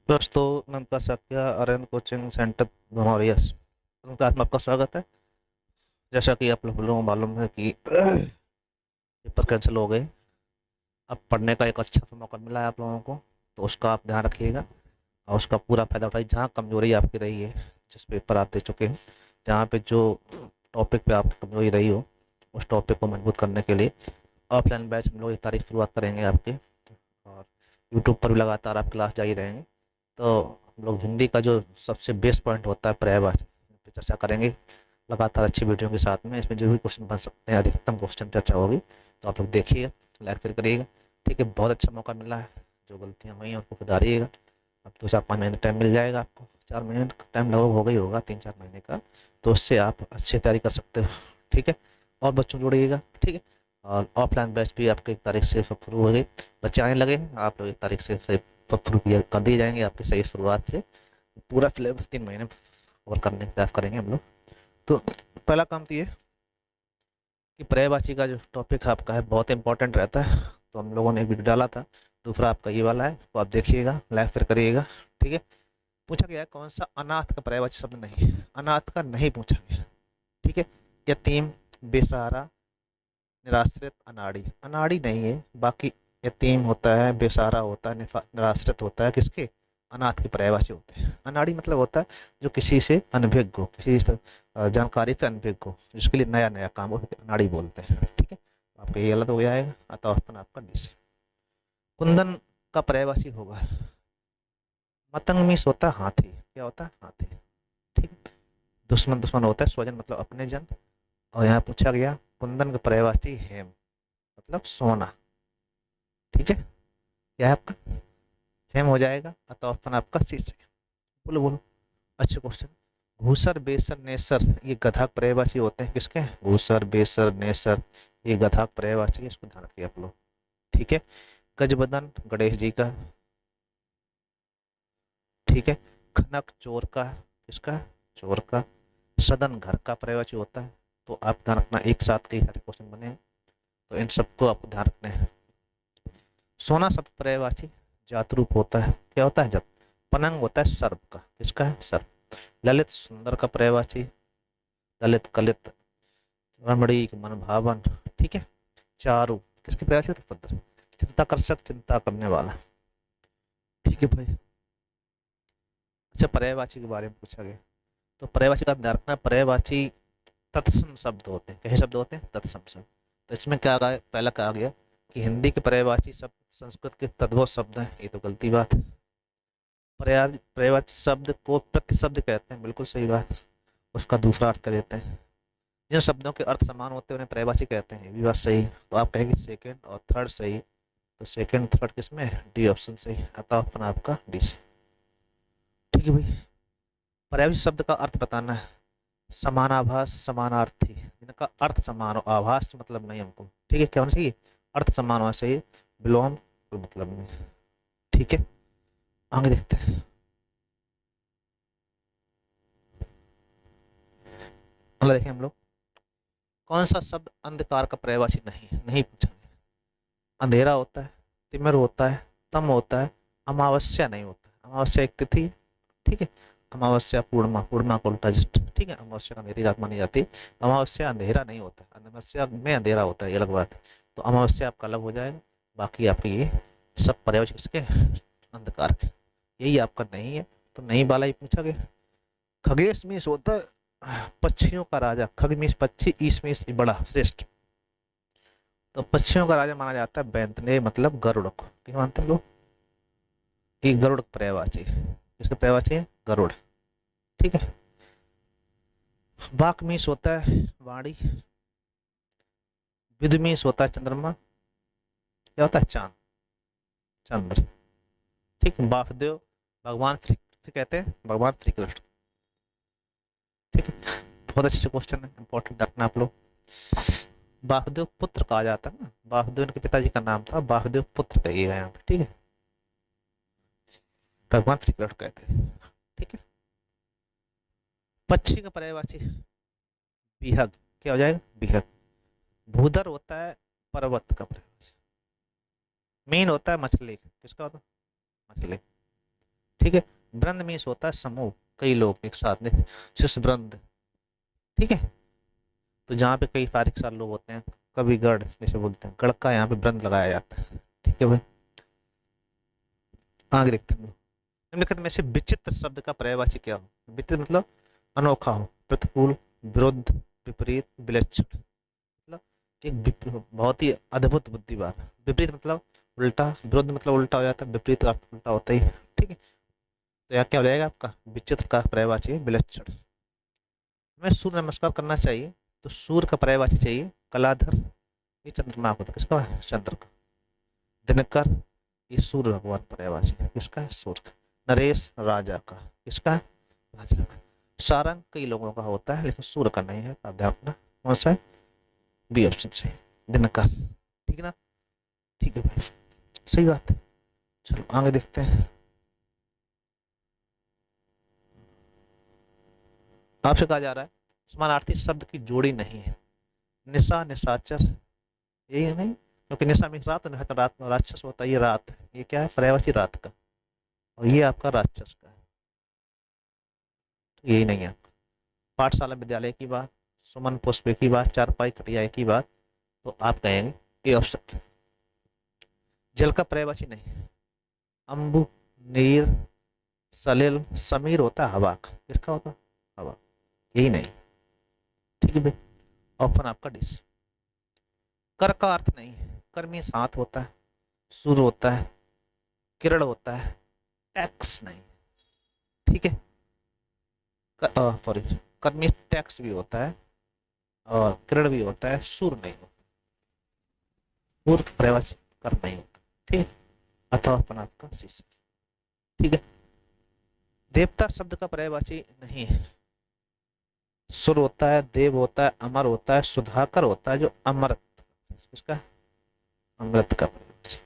दोस्तों, नमस्कार Sakya Aryan coaching centre धनौरिया से उनका में आपका स्वागत है। जैसा कि आप लोगों को मालूम है कि पेपर कैंसिल हो गए। अब पढ़ने का एक अच्छा सा मौका मिला है आप लोगों को, तो उसका आप ध्यान रखिएगा और उसका पूरा फायदा उठाइए। जहाँ कमजोरी आपकी रही है, जिस पेपर आप दे चुके हैं, जहाँ पे जो टॉपिक पे आपकी कमजोरी रही हो, उस टॉपिक को मजबूत करने के लिए ऑफलाइन बैच हम लोग एक तारीख शुरुआत करेंगे आपके। और यूट्यूब पर भी लगातार आप क्लास जारी रहेंगे। तो हम लोग हिंदी का जो सबसे बेस्ट पॉइंट होता है पर्यायवाची, इस पे चर्चा करेंगे लगातार अच्छी वीडियो के साथ में। इसमें जो भी क्वेश्चन बन सकते हैं, अधिकतम क्वेश्चन चर्चा होगी, तो आप लोग देखिएगा, लाइक फिर करिएगा। ठीक है, बहुत अच्छा मौका मिला है। जो गलतियाँ हुई हैं उनको सुधारिएगा। अब 2 4 5 महीने टाइम मिल जाएगा आपको, 4 महीने का टाइम लगभग हो गई होगा, 3 4 महीने का। तो उससे आप अच्छी तैयारी कर सकते हो। ठीक है, और बच्चों जोड़िएगा। ठीक है, और ऑफलाइन बैच भी आपके 1 तारीख से शुरू हो गई। बच्चे आने लगे हैं, आप लोग 1 तारीख से शुरू कर दिए जाएंगे आपकी सही शुरुआत से। पूरा सिलेबस 3 महीने कवर करने का प्रयास करेंगे हम लोग। तो पहला काम तो ये कि पर्यायवाची का जो टॉपिक आपका है बहुत इंपॉर्टेंट रहता है, तो हम लोगों ने एक वीडियो डाला था। दूसरा आपका ये वाला है, तो आप देखिएगा, लाइक फिर करिएगा। ठीक है, पूछा गया है कौन सा अनाथ का पर्यायवाची शब्द नहीं है। अनाथ का नहीं पूछा गया। ठीक है, यतीम, बेसहारा, निराश्रित, अनाड़ी। अनाड़ी नहीं है, बाकी यतीम होता है, बेसहारा होता है, निराश्रित होता है, किसके? अनाथ के पर्यायवाची होते हैं। अनाड़ी मतलब होता है जो किसी से अनभिज्ञ हो, जानकारी से अनभिज्ञ हो, जिसके लिए नया नया काम हो, उसे अनाड़ी बोलते हैं। ठीक है, आपका ये गलत हो जाएगा, अतः ऑप्शन आपका डी से। कुंदन का पर्यायवाची होगा मतंग। मीस होता है हाथी। क्या होता है? हाथी। ठीक है, दुश्मन दुश्मन होता है, स्वजन मतलब अपने जन। और यहाँ पूछा गया कुंदन का पर्यायवाची हेम मतलब सोना। ठीक है, क्या है आपका? हेम हो जाएगा, अतः ऑप्शन आपका सी से। बोलो बोलो। अच्छे क्वेश्चन। घूसर, बेसर, नेसर, ये गधा पर्यायवाची होते हैं। किसके? घूसर, बेसर, नेसर, ये गधा पर्यायवाची है, इसको ध्यान रखिए आप लोग। ठीक है, गजबदन गणेश जी का। ठीक है, खनक चोर का। किसका? चोर का। सदन घर का पर्यायवाची होता है। तो आप ध्यान रखना, एक साथ कई सारे क्वेश्चन बने हैं, तो इन सबको आपको ध्यान रखना है। सोना शब्द पर्यायवाची जातरूप होता है। क्या होता है? जब। पनंग होता है सर्प का। किसका है? सर्प। ललित सुंदर का पर्यायवाची। ललित, कलित, रमणीक, मनभावन। ठीक है, चारु किसके पर्यायवाची होता है? भद्र। चिंताकर्षक, चिंता करने वाला। ठीक है भाई। अच्छा, पर्यायवाची के बारे में पूछा गया, तो पर्यायवाची का ध्यान रखना। पर्यायवाची तत्सम शब्द होते हैं। कैसे शब्द होते हैं? तत्सम शब्द। तो इसमें क्या कहा? पहला कहा गया कि हिंदी के पर्यायवाची शब्द संस्कृत के तद्भव शब्द हैं। ये तो गलती बात है। पर्यायवाची शब्द को प्रतिशब्द कहते हैं। बिल्कुल सही बात। उसका दूसरा अर्थ कर देते हैं। जिन शब्दों के अर्थ समान होते हैं उन्हें पर्यायवाची कहते हैं। ये भी बात सही है। तो आप कहेंगे सेकंड और थर्ड सही। तो सेकंड थर्ड किसमें? डी ऑप्शन सही। अतः ऑप्शन आपका डी से। ठीक है भाई, पर्यायवाची शब्द का अर्थ बताना है। समानाभास, समानार्थी, इनका अर्थ समान हो। आभास मतलब नहीं हमको। ठीक है, क्या होना चाहिए? अर्थ समान होना चाहिए। विलोम कोई मतलब नहीं। ठीक है, आगे देखते हैं। अगला देखें हम लोग, कौन सा शब्द अंधकार का पर्यायवाची नहीं नहीं पूछा गया? अंधेरा होता है, तिमिर होता है, तम होता है, अमावस्या नहीं होता है। अमावस्या एक तिथि है। ठीक है, अमावस्या पूर्णिमा, पूर्णिमा को उल्टा जिस्ट। ठीक है, अमावस्या का अंधेरी रात मानी जाती है। अमावस्या अंधेरा नहीं होता है, अमावस्या में अंधेरा होता है, ये अलग बात है। तो अमावस्या आपका अलग हो जाएगा। बाकी आपके ये सब पर्यायवाची किसके? अंधकार के। यही आपका नहीं है, तो नहीं वाला ही पूछा गया। खगेश मीस होता है पक्षियों का राजा। खग मीस पक्षी, ईस मीस बड़ा श्रेष्ठ। तो पक्षियों का राजा माना जाता है बैंतने मतलब गरुड़ को। क्या मानते हैं लोग? ये गरुड़ पर्यायवाची है। किसके पर्यायवाची है? गरुड़। ठीक है, बाक मीस होता है वाणी। विद मीस होता है चंद्रमा। क्या होता है? चांद, चंद्र। ठीक है, वासुदेव भगवान श्री कृष्ण कहते हैं, भगवान श्री कृष्ण। ठीक है, बहुत अच्छे क्वेश्चन है, इंपॉर्टेंट रखना आप लोग। वासुदेव पुत्र कहा जाता है ना, वासुदेव के पिताजी का नाम था, वासुदेव पुत्र कहिएगा यहाँ पे। ठीक है, भगवान श्री कृष्ण कहते हैं। ठीक है, पक्षी का पर्यायवाची बिहग। क्या हो जाएगा? बिहग। भूधर होता है पर्वत का पर्यायवाची। मीन होता है मछली। किसका होता है? मछली। ठीक है। वृंद मीन्स होता है समूह, कई लोग एक साथ में, शिष्य वृंद। ठीक है। तो जहाँ पे कई सारे सारे लोग होते हैं, कभी गढ़ जैसे बोलते हैं, गढ़ का यहाँ पे वृंद लगाया जाता है। ठीक है भाई, आगे देखते हैं। निम्नलिखित में से विचित्र शब्द का पर्यायवाची क्या हो? विचित्र मतलब अनोखा हो, प्रतिकूल, विरुद्ध, विपरीत, विलक्षण। मतलब एक बहुत ही अद्भुत बुद्धिवार। विपरीत मतलब उल्टा, विरुद्ध मतलब उल्टा हो जाता है, विपरीत का अर्थ उल्टा होता ही। ठीक है। तो यहाँ क्या हो जाएगा आपका? विचित्र का पर्यायवाची है विलक्षण। हमें सूर्य नमस्कार करना चाहिए, तो सूर्य का पर्यायवाची चाहिए कलाधर। ये चंद्रमा को, किसका? चंद्र का। दिनकर, ये सूर्य भगवान पर्यायवाची है, किसका है? सूर्य का। नरेश, राजा का, किसका है? राजा का। सारंग कई लोगों का होता है, लेकिन सूर्य का नहीं है, तो ध्यान रखना। कौन सा है? बी ऑप्शन से, दिनकर। ठीक है ना? ठीक है भाई, सही बात है। चलो आगे देखते हैं। आपसे कहा जा रहा है समानार्थी शब्द की जोड़ी नहीं है। निशा, निशाचर, यही है नहीं, क्योंकि निशा में रात, रात में राक्षस होता है, ये रात है, ये क्या है? पर्यायवाची रात का। और ये आपका राक्षस का है, तो यही नहीं है आपका। पाठशाला विद्यालय की बात, सुमन पुष्प की बात, चारपाई खटिया की बात, तो आप कहेंगे ए ऑप्शन। जल का पर्यायवाची नहीं। अम्बु, नीर, सलिल, समीर होता है हवा का, किसका होता है? हवा। यही नहीं। ठीक है भाई, ऑप्शन आपका डी। कर का अर्थ नहीं है। कर में साथ होता है, सुर होता है, किरण होता है, टैक्स नहीं। ठीक है। सॉरी, कर में टैक्स भी होता है और किरण भी होता है, सुर नहीं होता। सुर पर्यायवाची कर नहीं होता। ठीक है। अथवा अपन आपका शीश। ठीक है। देवता शब्द का पर्यायवाची नहीं है। सुर होता है, देव होता है, अमर होता है, सुधाकर होता है, जो अमृत, इसका अमृत का पर्यायवाची।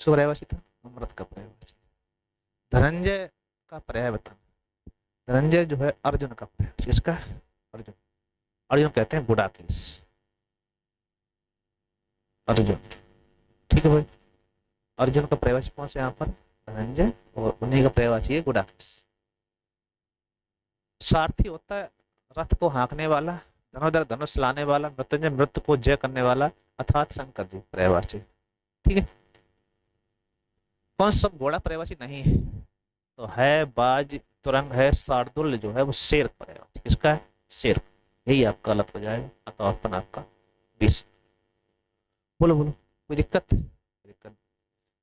पर्यायवाची था अमृत का पर्यायवाची। धनंजय का पर्याय बता। धनंजय जो है अर्जुन का पर्याय, किसका? अर्जुन। अर्जुन कहते हैं गुडाकेश, अर्जुन। ठीक है भाई, अर्जुन का पर्यायवाची कौन से? यहाँ पर धनंजय, और उन्हीं का पर्यायवाची है गुडाकेश। सारथी होता है रथ को हाँकने वाला, धनुधर धनुष लाने वाला, मृत्युंजय मृत्यु को जय करने वाला, अर्थात शंकर जी पर्यायवाची। ठीक है। कौन सा घोड़ा पर्यायवाची नहीं है? तो है बाज, तुरंग है, शार्दुल जो है वो शेर पर्यायवाची, किसका है? शेर। यही आपका गलत हो जाएगा, अतः अपन आपका 20। बोलो बोलो, कोई दिक्कत? दिक्कत।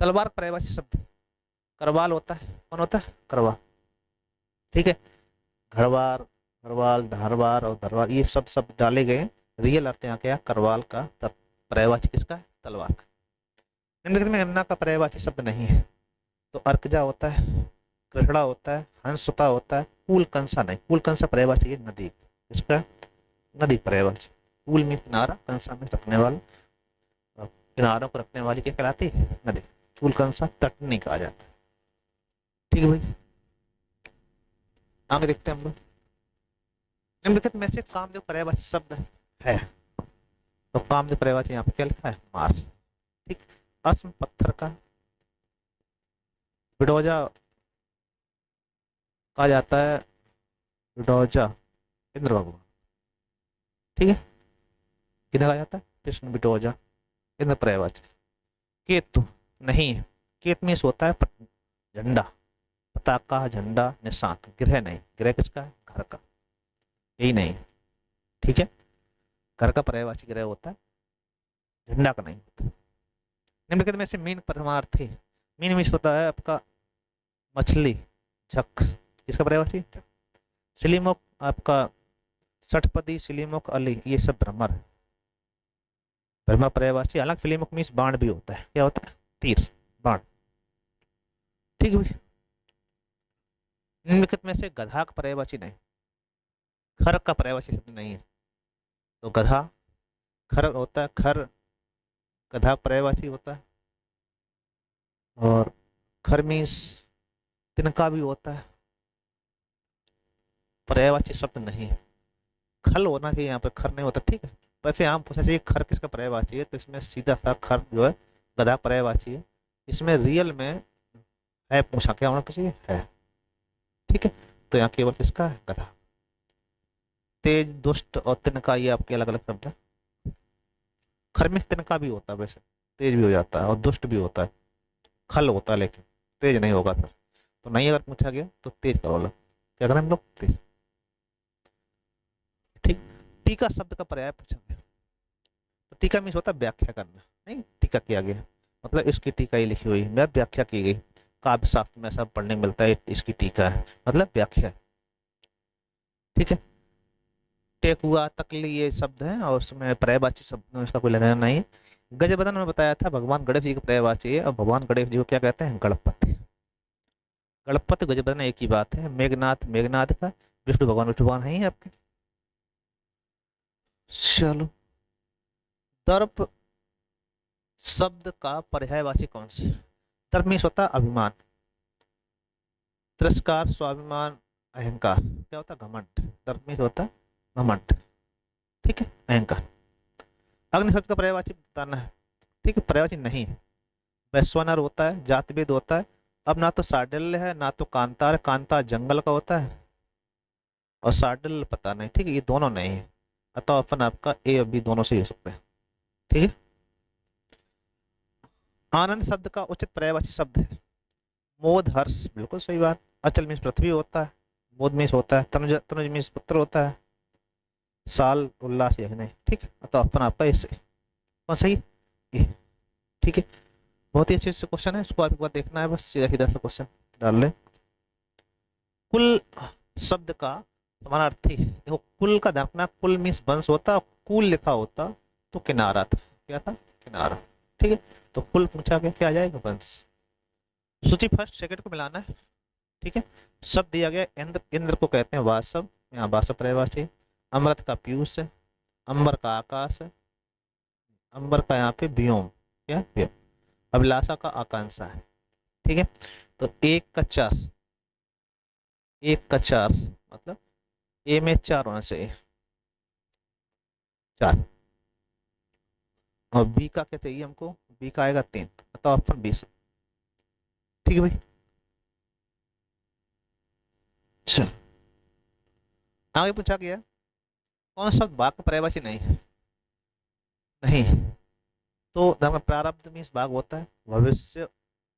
तलवार पर्यायवाची शब्द करवाल होता है, कौन होता है? करवाल। ठीक है। घरवार, घरवाल, धारवार और धरवार, ये सब शब्द डाले गए। रियल अर्थ यहाँ क्या? करवाल का। पर्यायवाची किसका है? तलवार का। निम्नलिखित में यमुना का पर्यायवाची शब्द नहीं है। तो अर्कजा होता है, कृष्णा होता है, हंसता होता है, कूल कंसा नहीं। कूल कंसा पर्यायवाची है नदी, इसका नदी पर्यायवाची। कूल में किनारा, कंसा में रखने वाला, किनारों को रखने वाली क्या कहलाती है? नदी। कूल कंसा तट नहीं कहा जाता। ठीक है भाई, आगे देखते हैं हम लोग। निम्नलिखित में से कामदेव पर्यायवाची शब्द है, तो कामदेव पर्यायवाची यहाँ पे क्या लिखा है? मार। ठीक। अस्म पत्थर का, बिडोजा कहा जाता है, बिडोजा इंद्र भगवान। ठीक है। किन्हें कहा जाता है? कृष्ण बिडोजा, इंद्र पर्यायवाची। केतु नहीं है। केत में होता है झंडा, पताका, झंडा, निशान। गृह नहीं। गृह किसका है? घर का। यही नहीं। ठीक है। घर का पर्यायवाची गृह होता है, झंडा का नहीं होता। निम्नलिखित में से मीन परमार्थी। मीन में होता है आपका मछली, झक, इसका पर्यायवाची। सिलीमुख आपका षटपदी, सिलीमुख, अली, ये सब भ्रमर। भ्रमर पर्यायवाची। हालांकि सिलीमुख मीन्स बाण भी होता है, क्या होता है? तीर, बाण। ठीक है भाई। निम्नलिखित में से गधा का पर्यायवाची नहीं। खर का पर्यायवाची शब्द नहीं है, तो गधा, खर होता है, खर गधा पर्यायवाची होता है। और खर मीन्स तिनका भी होता है, पर्यायवाची शब्द नहीं है। खल होना चाहिए, यहाँ पे खर नहीं होता। ठीक है। वैसे यहाँ पूछना चाहिए खर किसका पर्यायवाची है, तो इसमें सीधा सा खर जो है गधा पर्यायवाची है। इसमें रियल में है पूछा, क्या होना चाहिए, है। ठीक है, तो यहाँ केवल किसका है, गधा। तेज, दुष्ट और तिनका, ये आपके अलग अलग शब्द है। खरमिस तिनका भी होता है वैसे, तेज भी हो जाता है और दुष्ट भी होता है, खल होता है लेकिन तेज नहीं होगा फिर। तो नहीं अगर पूछा गया तो तेज का बोला, क्या करें हम लोग, तेज। ठीक। टीका शब्द का पर्याय पूछा गया, तो टीका मीन्स होता है व्याख्या करना। नहीं, टीका किया गया मतलब इसकी टीका ही लिखी हुई है, व्याख्या की गई। काव्य शास्त्र में ऐसा पढ़ने को मिलता है, इसकी टीका है मतलब व्याख्या। ठीक है। टेकुआ, तकली, ये शब्द हैं और उसमें पर्यायवाची शब्द इसका कोई लेना नहीं है। गजबदन में बताया था भगवान गणेश जी का पर्यायवाची है, और भगवान गणेश जी को क्या कहते हैं, गणपति। गणपति गजबदन एक ही बात है। मेघनाथ, मेघनाथ का, विष्णु भगवान है ही आपके। चलो, दर्प शब्द का पर्यायवाची कौन सा है? दर्प मीन्स होता है अभिमान, तिरस्कार, स्वाभिमान, अहंकार। क्या होता है, घमंड। दर्प मीन्स होता है घमंड। ठीक है, अहंकार। अग्नि शब्द का पर्यायवाची बताना है। ठीक है, पर्यायवाची नहीं है। वैश्वानर होता है, जातिभेद होता है। अब ना तो साडिल्य है ना तो कांतार है। कांता जंगल का होता है और साडिल्य पता नहीं। ठीक है, ये दोनों नहीं है, अतः अपन आपका ए और बी दोनों से ही हो सकते हैं। ठीक है। आनंद शब्द का उचित पर्यायवाची शब्द है मोद, हर्ष। बिल्कुल सही बात। अचल मीन्स पृथ्वी होता है, मोद मीन्स होता है तनुज, तनुज मीन्स पुत्र होता है, साल उल्लास, यही नहीं। ठीक है, अतः अपन आपका इससे कौन सही, ये। ठीक है, बहुत ही अच्छे अच्छे क्वेश्चन है, इसको आप एक बार देखना है, बस सीधा सीधा सा क्वेश्चन डाल ले। कुल शब्द का समानार्थी है, देखो कुल का ध्यान रखना, कुल मीन्स वंश होता, कुल लिखा होता तो किनारा था, क्या था, किनारा। ठीक है, तो कुल पूछा गया, क्या आ जाएगा, वंश। सूची फर्स्ट सेकंड को मिलाना है। ठीक है, शब्द दिया गया इंद्र, इंद्र को कहते हैं वासव, यहाँ वासव पर्यायवाची है। अमृत का पीयूष है, अंबर का आकाश है, अंबर का यहाँ पे व्योम, क्या व्योम। अभिलाषा का आकांक्षा है। ठीक है, तो एक का चार, एक का चार मतलब ए में चार होना चाहिए, चार। और बी का क्या चाहिए हमको, बी का आएगा तीन, तो ऑप्शन बी से। ठीक है भाई, चल आगे पूछा गया कौन सा बाघ का पर्यायवाची नहीं है, नहीं। तो धर्म प्रारब्ध मीन्स भाग होता है, भविष्य,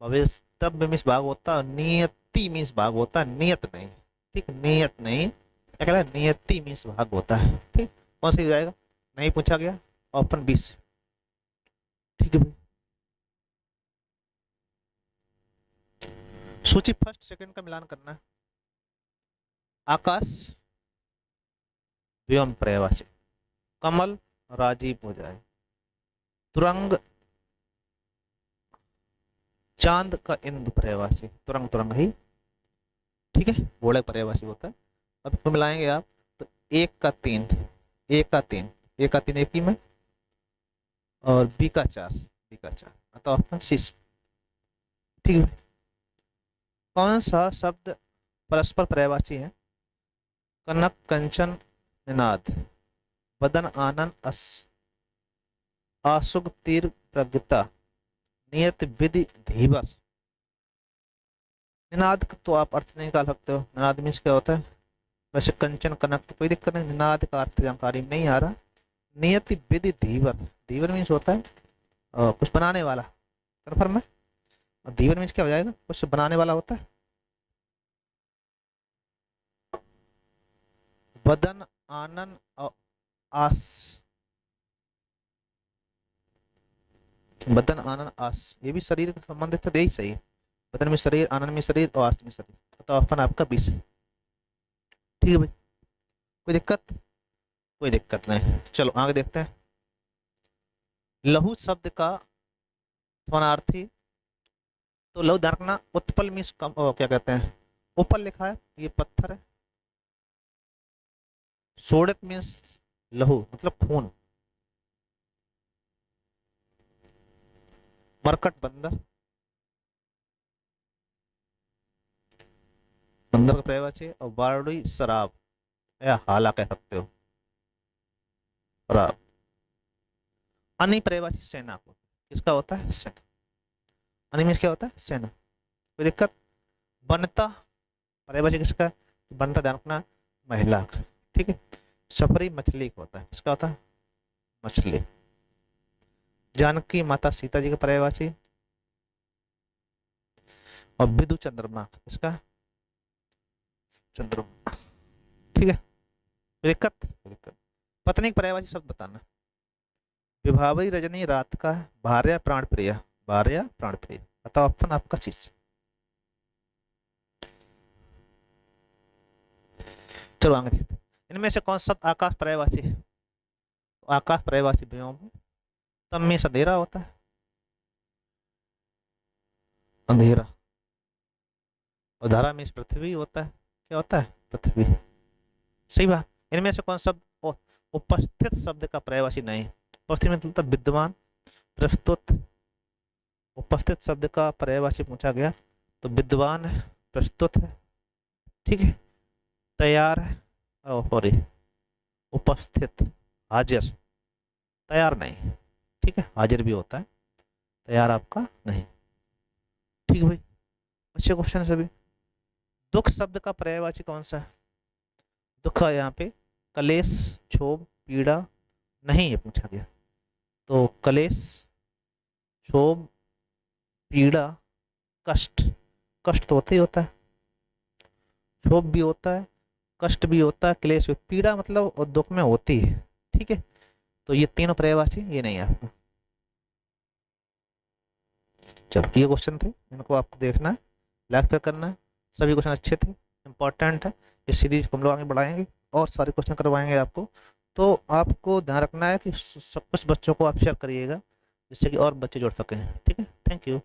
भविष्यव्य मीन्स भाग होता है, नियति मीन्स भाग होता है, नियत नहीं। ठीक, नियत नहीं, क्या कह रहा है, नियति मीन्स भाग होता है। ठीक, कौन सा हो जाएगा, नहीं पूछा गया, ऑप्शन 20। ठीक है भाई, सूची फर्स्ट सेकंड का मिलान करना है। आकाश व्योम पर्यायवाची, कमल राजीव हो जाए, तुरंग चांद का इंदु पर्यायवाची, तुरंग तुरंग ही। ठीक है, घोड़े पर्यायवाची होता है। अब इसको मिलाएंगे आप, तो एक का तीन, एक का तीन, एक का तीन एक ही में, और बी का चार, बी का चार, अतः ऑप्शन सी। ठीक है, कौन सा शब्द परस्पर पर्यायवाची है, कनक कंचन निनाद, बदन आनन अस, आसुग तीर प्रगता, नियत विधि धीवर। निनाद का तो आप अर्थ नहीं निकाल सकते हो, निनाद मीन्स क्या होता है, वैसे कंचन कनक तो कोई दिक्कत नहीं, निनाद का अर्थ जानकारी में नहीं आ रहा। नियति विधि धीवर, धीवर मीन्स होता है कुछ बनाने वाला, कन्फर्म है। और धीवर मीन्स क्या हो जाएगा, कुछ बनाने वाला होता है। बदन आनन और आस, बदन आनन आस, ये भी शरीर से संबंधित है, यही सही है। बदन में शरीर, आनंद में शरीर और आस में शरीर, तो ऑप्शन आपका 20 है। ठीक है भाई, कोई दिक्कत, कोई दिक्कत नहीं, चलो आगे देखते हैं। लघु शब्द का समानार्थी, तो लघु ध्यान रखना, उत्पल मीन्स कम, क्या कहते हैं, ऊपर लिखा है, ये पत्थर है। सोडित मीन्स लहू मतलब खून। मरकट बंदर, बंदर का पर्यायवाची है। और बारडुई शराब या हाला कह सकते हो, शराब। अनि पर्यायवाची सेना को, किसका होता है, सेना। अनि मीन्स क्या होता है, सेना। कोई दिक्कत? बनता पर्यायवाची किसका है? बनता ध्यान रखना, महिला का। ठीक है। सफरी मछली का होता है, किसका होता है? मछली। जानकी माता सीता जी का पर्यायवाची। और विदु चंद्रमा, किसका? चंद्रमा। ठीक है। कोई दिक्कत? कोई दिक्कत? पत्नी का पर्यायवाची शब्द बताना। विभावरी रजनी रात का, भार्या प्राण प्रिया। भार्या प्राण प्रिय। बताओ ऑप्शन आपका शीर्ष। चलो आगे देखते हैं। इनमें से कौन सा आकाश पर्यायवाची है? आकाश पर्यायवाची व्योम है। तब में अंधेरा होता है, अंधेरा। और धारा में पृथ्वी होता है, क्या होता है? पृथ्वी। सही बात। इनमें से कौन सा उपस्थित शब्द का पर्यायवाची नहीं है? उपस्थित मतलब विद्वान, प्रस्तुत। उपस्थित शब्द का पर्यायवाची पूछा गया तो विद्वान है, प्रस्तुत है। ठीक है। तैयार है, सॉरी, उपस्थित, हाजिर। तैयार नहीं। ठीक है, हाजिर भी होता है, तैयार आपका नहीं। ठीक है भाई, अच्छे क्वेश्चन है सभी। दुख शब्द का पर्यायवाची कौन सा है? दुख है यहाँ पे कलेश, क्षोभ, पीड़ा नहीं, ये पूछा गया। तो कलेश, क्षोभ, पीड़ा, कष्ट। कष्ट तो होता ही होता है, क्षोभ भी होता है, कष्ट भी होता है, क्लेश भी। पीड़ा मतलब और दुख में होती है। ठीक है। तो ये तीनों पर्यायवाची ये नहीं है आपको। चलो ये क्वेश्चन थे, इनको आपको देखना है, लाइक पे करना है। सभी क्वेश्चन अच्छे थे, इंपॉर्टेंट है। इस सीरीज को हम लोग आगे बढ़ाएंगे और सारे क्वेश्चन करवाएंगे आपको। तो आपको ध्यान रखना है कि सब कुछ बच्चों को आप शेयर करिएगा, जिससे कि और बच्चे जुड़ सकें। ठीक है, थैंक यू।